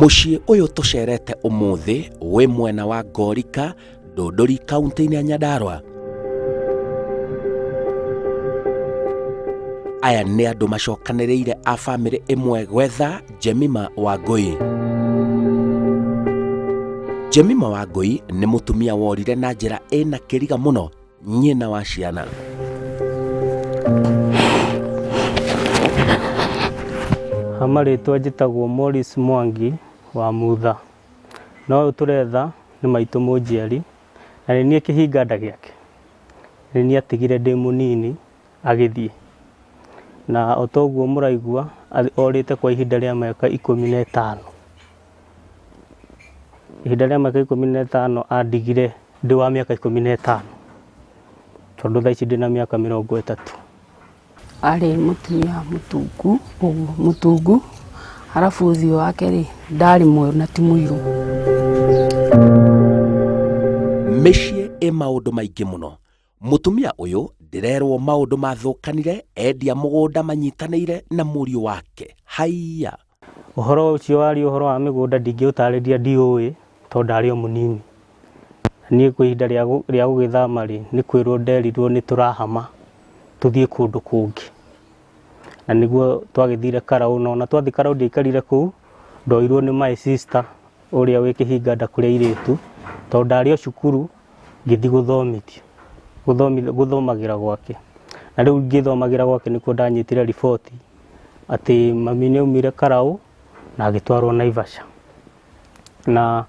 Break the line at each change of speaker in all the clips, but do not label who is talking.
Muciĩ ũyũ tũcerete ũmũthĩ wĩ mwena wa Ngorika, Ndũndũri, kaunti-inĩ ya Nyandarua. Aya nĩ andũ macokanĩrĩire a bamĩrĩ ĩmwe gwetha Jemima Wangui. Jemima Wangui nĩ mũtumia worire na njĩra ĩna kĩriga mũno, nyina wa ciana.
Amarĩtwa njĩtagwo Morris Mwangi wa Mutha. No tũretha nĩ maitũ mũnjiari, na nĩ niĩ kĩhinganda gĩake. Nĩ niĩ atigire ndĩ mũnini agĩthiĩ. Na o toguo mũraigua orĩte kwa ihinda rĩa mĩaka 15. Ihinda rĩa mĩaka 15 andigire ndĩ wa mĩaka 15. Tondũ thaa ici ndĩ na mĩaka 30.
Arĩ mũtumia mũtungu, halafu ũthiũ wake rĩ ndarĩ mwerũ na ti mũirũ.
Mĩciĩ ĩ maũndũ maingĩ mũno. Mũtumia ũyũ ndĩrerwo maũndũ mathũkanire endia mũgũnda manyitanĩire na mũriũ wake. Haiya.
Ũhoro ũcio warĩ ũhoro wa mĩgũnda ndingĩũtarĩria ndiũĩ tondũ ndarĩ o mũnini. Niĩ kwa ihinda rĩa gũgĩthama rĩ nĩ kwĩrwo nderirwo nĩ tũrahama tũthiĩ kũndũ kũngĩ. Na nĩguo twagĩthire Karaũ, na twathi Karaũ ndiaikarire kũu, ndoirwo nĩ my sister ũrĩa wĩ kĩhinganda kũrĩa airĩtu, tondũ ndarĩ o cukuru ngĩthi gũthomagĩra gwake. Na rĩu ngĩthomagĩra gwake nĩkuo ndanyitire riboti atĩ mami nĩ aumire Karaũ na agĩtwarwo Naivasha. Na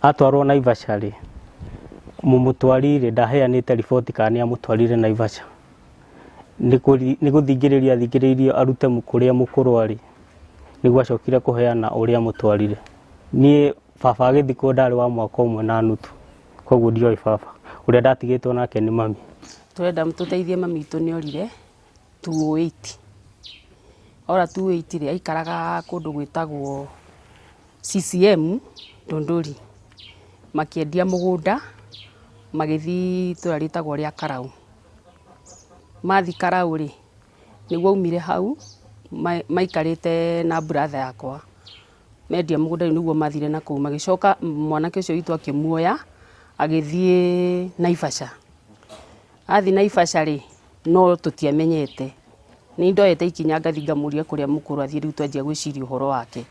atwarwo Naivasha rĩ, mũmũtwarire ndaheanĩte riboti kana nĩ amũtwarire Naivasha. Nĩ gũthingĩrĩria arute kũrĩa mũkũrũ arĩ, nĩguo acokire kũheana ũrĩa amũtwarire. Niĩ baba agĩthikwo ndarĩ wa mwaka ũmwe na nuthu, koguo ndioĩ baba. Ũrĩa ndatigĩtwo nake nĩ mami.
Tũrenda tũteithie mami itũ nĩ orire 208. Ora 208 rĩ aikaraga kũndũ gwĩtagwo CCM Ndũndũri. Makĩendia mũgũnda magĩthi itũra rĩtagwo rĩa Karaũ. Mathi Karaũ rĩ nĩguo aumire hau maikarĩte na brother yakwa. Mendia mũgũnda nĩguo mathire na kũu, magĩcoka mwanake ũcio witũ akĩmuoya agĩthiĩ Naivasha. Athi Naivasha rĩ no tũtiamenyete. Nĩ ndoete ikinya ngathi ngamũria kũrĩa mũkũrũ athiĩ, rĩu twanjia gwĩciria ũhoro wake.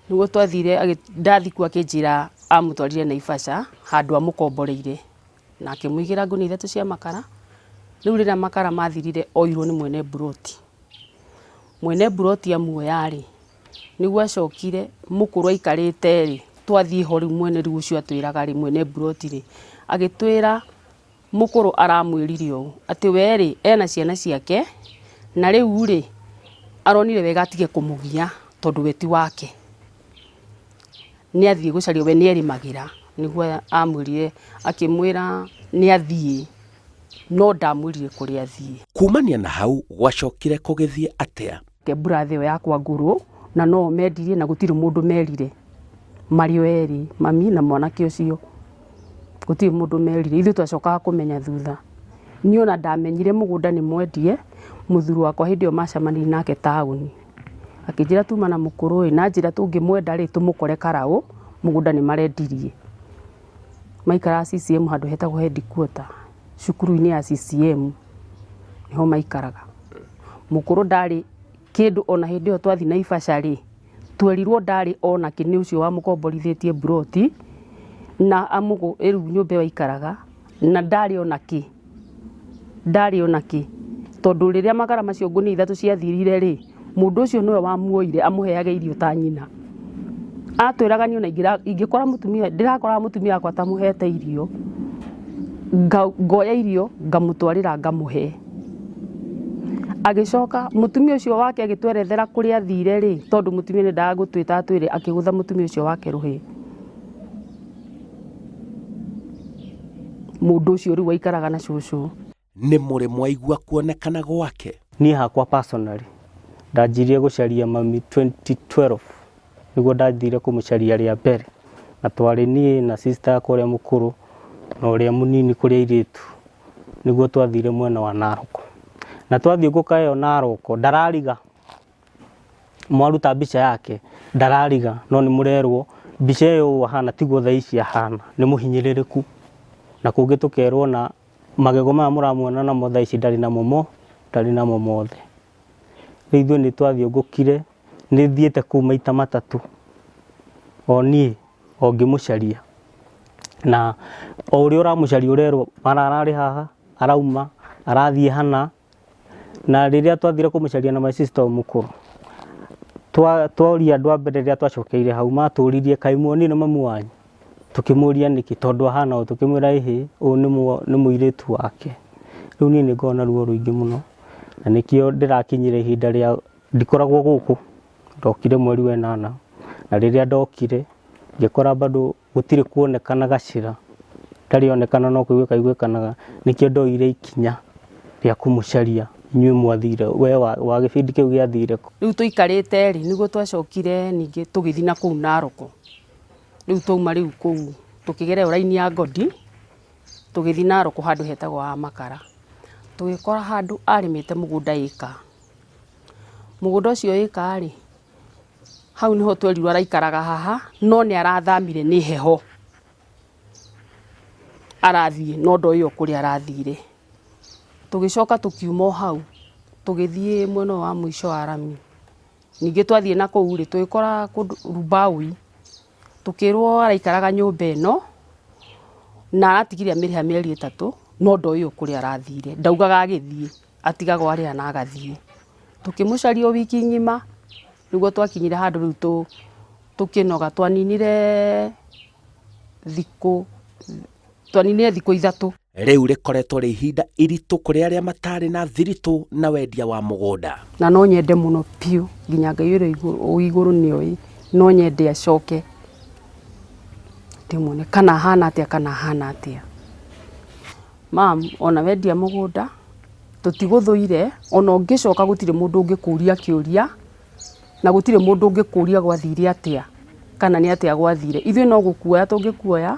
Nĩguo twathire ndathi kuo akĩnjĩra amũtwarire Naivasha handũ amũkomboreire na akĩmũigĩra ngũnia 3 cia makara. Rĩu rĩrĩa makara mathirire oirwo nĩ mwene buroti. Mwene buroti amuoya rĩ nĩguo acokire mũkũrũ aikarĩte rĩ, twathiĩ ho rĩu mwene rĩu ũcio atwĩraga rĩ, mwene buroti rĩ agĩtwĩra mũkũrũ aramwĩrire ũũ atĩ we rĩ ena ciana ciake, na rĩu rĩ aronire wega atige kũmũgia tondũ we ti wake. Nĩ athiĩ gũcaria, we nĩ erĩmagĩra, nĩguo amwĩrire akĩmwĩra nĩ athiĩ, no ndamwĩrire kũrĩa athiĩ.
Kumania na hau gwacokire kũgĩthiĩ atĩa?
Ke brother we yakwa ngũrũ na no mendirie na gũtirĩ mũndũ merire. Mario eri mami na mwanake ũcio gũtirĩ mũndũ merire. Ithuĩ twacokaga kũmenya thutha. Niĩ ona ndamenyire mũgũnda nĩ mwendie, mũthuri wakwa hĩndĩ ĩyo macemanirie nake taũni. Akĩnjĩra tuma na mũkũrũ na njĩra tũngĩmwenda rĩ tũmũkore Karaũ, mũgũnda nĩ marendirie. Maikara CCM handũ hetagwo headquarter, cukuru-inĩ ya CCM niho maikaraga. Mũkũrũ ndarĩ kĩndũ ona hĩndĩ ĩyo twathi Naivasha rĩ twerirwo ndarĩ ona kĩnĩ ũcio wa mũkomborithĩtie buroti na rĩu nyũmba waikaraga na ndarĩ ona kĩ tondũ rĩrĩa makara macio ngũnia 3 ciathirire rĩ mũndũ ũcio nĩwe wamuoire amũheage irio ta nyina. Atwĩraga niĩ ona ingĩkora mũtumia, ndĩrakora mũtumia wakwa tamũhete irio, ngoya irio ngamũtwarĩra ngamũhe. Agĩcoka mũtumia ũcio wake agĩtwerethera kũrĩa athire rĩ, tondũ mũtumia nĩndaga gũtwĩta atwĩre, akĩgũtha mũtumia ũcio wake rũhĩ. Mũndũ ũcio rĩu aikaraga na cũcũ.
Nĩ mũrĩ mwaigua kuonekana gwake?
Niĩ hakwa personally ndanjirie gũcaria mami 2012, nĩguo ndathire kũmũcaria rĩa mbere, na twarĩ niĩ na sister yakwa ũrĩa mũkũrũ na ũrĩa mũnini kũrĩa airĩtu, nĩguo twathire mwena wa Naroko. Na twathiĩ gũka ĩyo Naroko ndarariga mwaruta mbica yake ndarariga no nĩ mũrerwo mbica ĩyo ahana tiguo thaa ici ahana nĩ mũhinyĩrĩrĩku na kũngĩ tũkerwo na magego maya mũramuona namo thaa ici ndarĩ namo mothe. Rĩu ithuĩ nĩ twathiũngũkire nĩ thiĩte kũu maita matatũ o niĩ o ngĩmũcaria na o ũrĩa ũramũcaria ũrerwo ararĩ haha arauma arathiĩ hana. Na rĩrĩa twathire kũmũcaria na my sister mũkũrũ tworia andũ a mbere rĩrĩa twacokeire hau matũririe kaĩ muonire mamu wanyu, tukĩmũria nĩkĩ tondũ ahana o, tukĩmwĩra ĩhĩ ũyũ nĩ mũirĩtu wake. Rĩu niĩ nĩ ngona ruo rũingĩ mũno na nĩkĩo ndĩrakinyire ihinda rĩa ndikoragwo gũkũ, ndokire mweri wa 8 na rĩrĩa ndokire ngĩkora bado gũtirĩ kuonekana gacĩra, ndarĩonekana no kũiguĩkanaga, nĩkĩo ndoire ikinya rĩa kũmũcaria inyuĩ mwathire we wa gĩbindi kĩu gĩathire.
Rĩu tũikarĩte rĩ nĩguo twacokire ningĩ tũgĩthiĩ na kũu Naroko. Rĩu twauma rĩu kũu tũkĩgerera raini ya Godi tũgĩthiĩ Naroko handũ hetagwo ha Makara. Tũgĩkora handũ arĩmĩte mũgũnda ĩka. Mũgũnda ũcio ĩka rĩ hau niho twerirwo araikaraga haha no nĩ arathamire nĩ heho arathiĩ no ndoĩ kũrĩa arathire. Tũgĩcoka tũkiuma hau tũgĩthiĩ mwena wa mũico wa Rami. Ningĩ twathiĩ na kũu rĩ tũgĩkora kũndũ Rubawi tũkĩrwo araikaraga nyũmba ĩno na aratigire mĩrĩha mĩeri 3 no ndoĩ kũrĩa arathire, ndaugaga agĩthiĩ atigaga arĩa na agathiĩ. Tũkĩmũcaria wiki ng'ima nĩguo twakinyire handũ rĩu tũkĩnoga twaninire thikũ 3.
Rĩu rĩkoretwo rĩ ihinda iritũ kũrĩ arĩa matarĩ na thiritũ na wendia wa mũgũnda.
Na no nyende mũno piũ nginya Ngai ũrĩa igũrũ nĩoĩ, no nyende acoke ndĩmwone kana hana atĩa. Mam, ona wendia mũgũnda tũtigũthũire, ona ũngĩcoka gũtirĩ mũndũ ũngĩkũria kĩũria na gũtirĩ mũndũ ũngĩkũria gwathire atĩa kana nĩ atĩa gwathire. Ithuĩ no gũkuoya tũngĩkuoya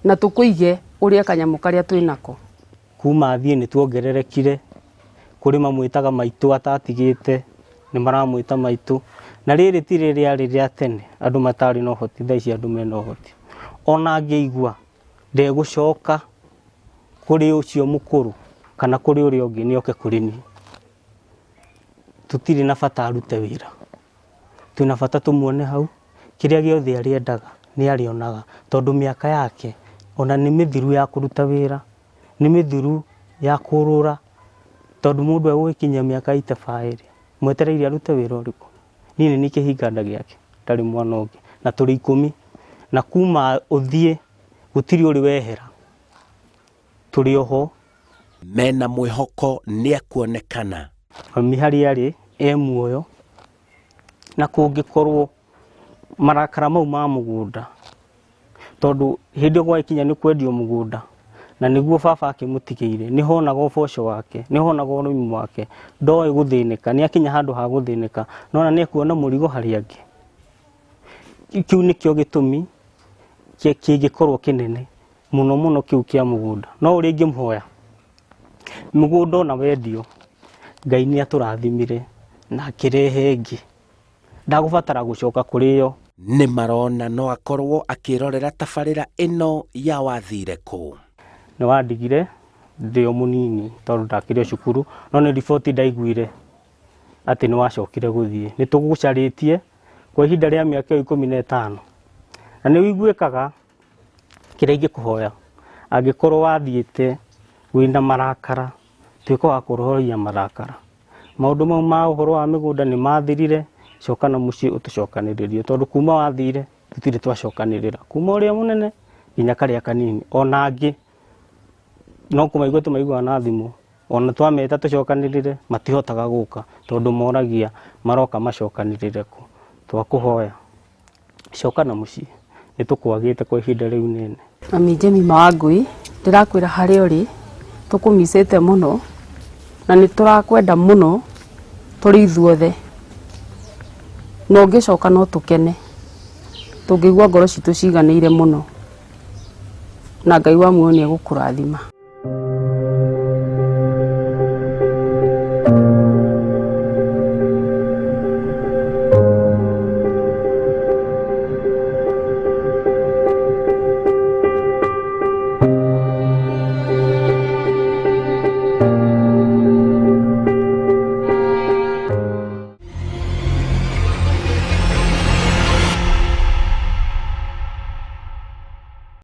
na tũkũige ũrĩa kanyamũ karĩa twĩnako.
Kuma thiĩ nĩ tuongererekire, kũrĩ mamwĩtaga maitũ atatigĩte nĩ maramwĩta maitũ, na rĩrĩ ti rĩrĩa rĩa tene andũ matarĩ na ũhoti, thaa ici andũ mena ũhoti. Ona ngĩigua ndegũcoka kũrĩ ũcio mũkũrũ kana kũrĩ ũrĩa ũngĩ nĩ oke kũrĩ niĩ. Tũtirĩ na bata arute wĩra, twĩna bata tũmuone hau, kĩrĩa gĩothe arĩendaga nĩ arĩonaga tondũ mĩaka yake ona nĩ mĩthiru ya kũruta wĩra, nĩ mĩthiru ya kũrũra, tondũ mũndũ egũkinyia mĩaka 85 mwetereire arute wĩra ũrĩkũ. Niĩ nĩ kĩhinganda gĩake ndarĩ mwana ũngĩ na tũrĩ 10 na kuma ũthiĩ gũtirĩ ũrĩ wehera, tũrĩ oho
mena mwĩhoko nĩ ekuonekana.
Mami harĩa arĩ muoyo na kũngĩkorwo marakara mau ma mũgũnda, tondũ hĩndĩ gwakinya nĩ kwendio mũgũnda na nĩguo baba akĩmũtigĩire nĩ honaga ũboco wake, nĩ honaga ũrĩmi wake, ndoĩ gũthĩnĩka, nĩ akinya handũ ha gũthĩnĩka, no nĩ ekuona mũrigo harĩa angĩ. Kĩu nĩkĩo gĩtũmi kĩngĩkorwo kĩnene mũno kĩu kĩa mũgũnda. No ũrĩa ingĩmũhoya mũgũnda ona wendio, Ngai nĩ atũrathimire na akĩrehe ĩngĩ, ndagũbatara gũcoka kũrĩ yo.
Nĩ marona no akorwo akĩrorera tabarĩra ĩno ya wathire kũ.
Nĩ wandigire ndĩ o mũnini tondũ ndakĩrĩ cukuru, no nĩ riboti ndaiguire atĩ nĩ wacokire gũthiĩ. Nĩ tũgũcarĩtie kwa ihinda rĩa mĩaka 15 na nĩ wiguĩkaga. Kĩrĩa ingĩkũhoya angĩkorwo wathiĩte wĩna marakara, tuĩka wa kũroria marakara. Maũndũ mau ma ũhoro wa mĩgũnda nĩ mathirire, coka na mũciĩ ũtũcokanĩrĩrie, tondũ kuma wathire tũtirĩ twacokanĩrĩra, kuma ũrĩa mũnene nginya karĩa kanini. Ona angĩ no kũmaigua tũmaiguaga na thimũ, ona twameta tũcokanĩrĩre matihotaga gũka tondũ moragia maroka macokanĩrĩre kũ. Twakũhoya coka na mũciĩ, nĩ tũkwagĩte kwa ihinda rĩu nene.
Mami Jemima Wangui, ndĩrakwĩra harĩa ũrĩ tũkũmicĩte mũno na nĩ tũrakwenda mũno tũrĩ ithuothe, no ũngĩcoka no tũkene, tũngĩigua ngoro citũ ciganĩire mũno na Ngai wa muoyo nĩ egũkũrathima.